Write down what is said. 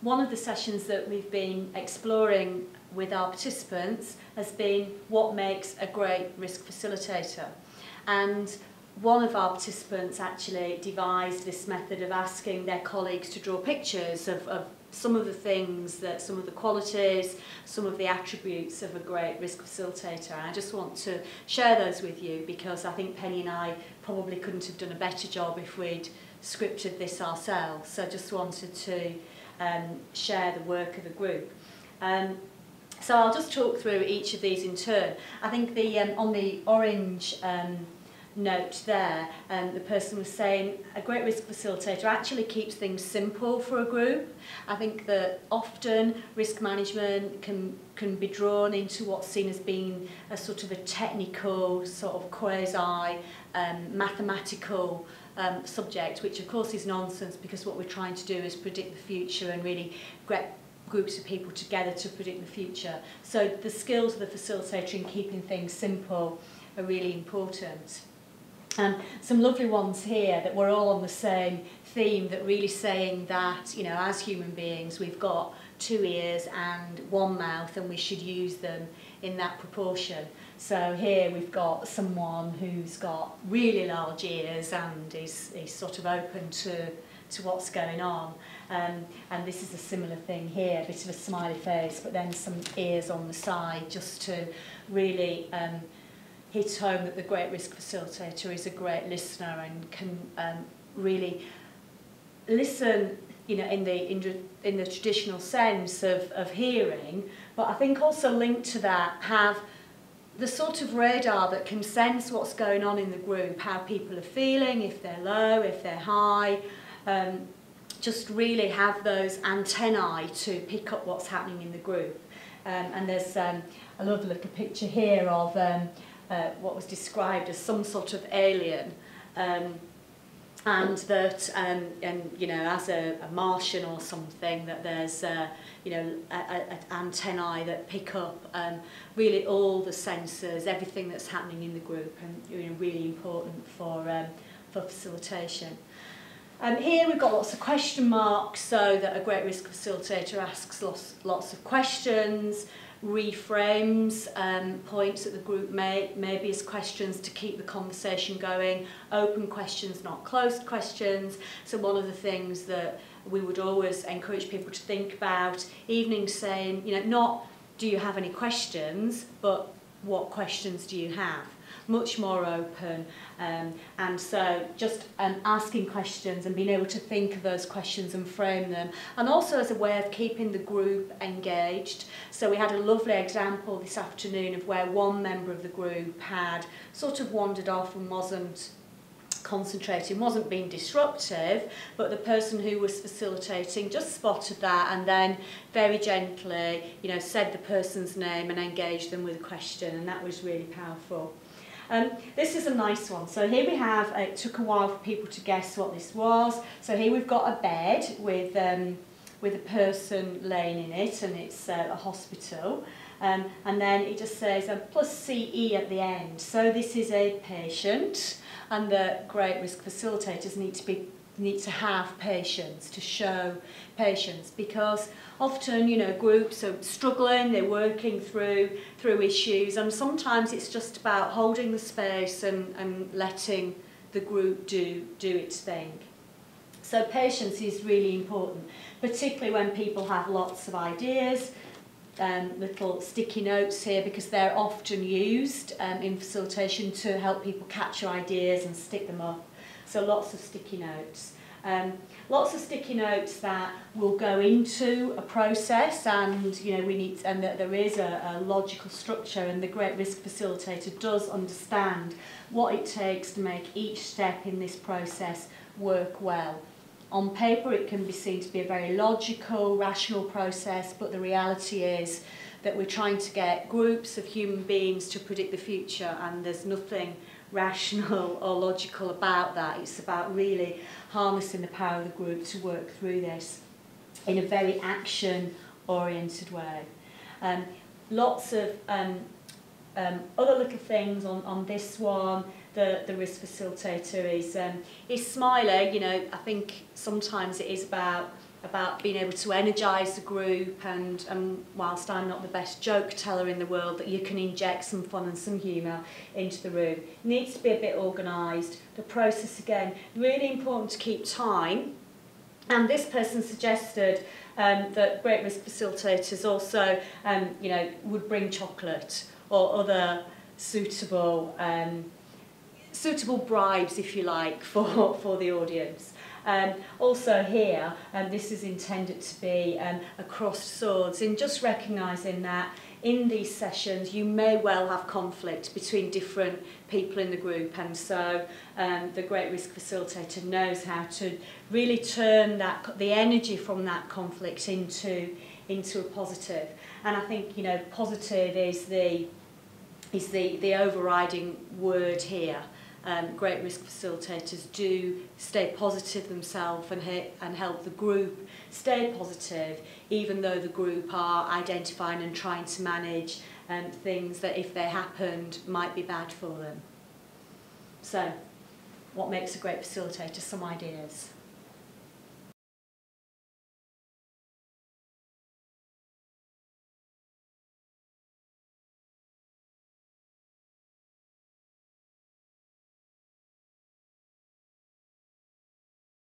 one of the sessions that we've been exploring with our participants has been what makes a great risk facilitator. And one of our participants actually devised this method of asking their colleagues to draw pictures of some of the things, some of the qualities, some of the attributes of a great risk facilitator. And I just want to share those with you because I think Penny and I probably couldn't have done a better job if we'd scripted this ourselves. So I just wanted to share the work of the group. So I'll just talk through each of these in turn. I think on the orange note there, the person was saying a great risk facilitator actually keeps things simple for a group. I think that often risk management can be drawn into what's seen as being a sort of a technical, sort of quasi mathematical subject, which of course is nonsense because what we're trying to do is predict the future and really get groups of people together to predict the future. So the skills of the facilitator in keeping things simple are really important. Some lovely ones here that we're all on the same theme, that really saying that, you know, as human beings we've got 2 ears and 1 mouth and we should use them in that proportion. So here we've got someone who's got really large ears and is sort of open to what's going on. And this is a similar thing here, a bit of a smiley face, but then some ears on the side, just to really hit home that the great risk facilitator is a great listener and can really listen, you know, in the traditional sense of hearing, but I think also linked to that have the sort of radar that can sense what's going on in the group, how people are feeling, if they're low, if they're high, just really have those antennae to pick up what's happening in the group. And there's a lovely little picture here of what was described as some sort of alien, and that, you know, as a Martian or something, that there's, you know, antennae that pick up really all the sensors, everything that's happening in the group, and, you know, really important for facilitation. Here we've got lots of question marks, so that a great risk facilitator asks lots of questions, reframes points that the group make, maybe as questions to keep the conversation going, open questions, not closed questions. So one of the things that we would always encourage people to think about, evening saying, you know, not do you have any questions, but what questions do you have? Much more open, and so just asking questions and being able to think of those questions and frame them, and also as a way of keeping the group engaged. So we had a lovely example this afternoon of where one member of the group had sort of wandered off and wasn't concentrating, wasn't being disruptive, but the person who was facilitating just spotted that and then very gently, you know, said the person's name and engaged them with a question, and that was really powerful. This is a nice one. So here we have, it took a while for people to guess what this was. So here we've got a bed with a person laying in it, and it's a hospital. And then it just says plus CE at the end. So this is a patient, and the great risk facilitators need to have patience, to show patience, because often, you know, groups are struggling, they're working through issues, and sometimes it's just about holding the space and letting the group do its thing. So patience is really important, particularly when people have lots of ideas. Little sticky notes here, because they're often used in facilitation to help people capture ideas and stick them up. So lots of sticky notes. Lots of sticky notes that will go into a process, and, you know, and that there is a logical structure, and the great risk facilitator does understand what it takes to make each step in this process work well. On paper it can be seen to be a very logical, rational process, but the reality is that we're trying to get groups of human beings to predict the future, and there's nothing rational or logical about that. It's about really harnessing the power of the group to work through this in a very action-oriented way. Lots of other little things on this one. The risk facilitator is smiling. You know, I think sometimes it is about about being able to energise the group, and whilst I'm not the best joke teller in the world, that you can inject some fun and some humour into the room. It needs to be a bit organised. The process, again, really important to keep time. And this person suggested that great risk facilitators also would bring chocolate or other suitable bribes, if you like, for the audience. Also here, this is intended to be a crossed swords, in just recognising that in these sessions you may well have conflict between different people in the group, and so the great risk facilitator knows how to really turn the energy from that conflict into a positive. And I think, you know, positive is the overriding word here. Great risk facilitators do stay positive themselves and help the group stay positive, even though the group are identifying and trying to manage things that, if they happened, might be bad for them. So, what makes a great facilitator? Some ideas.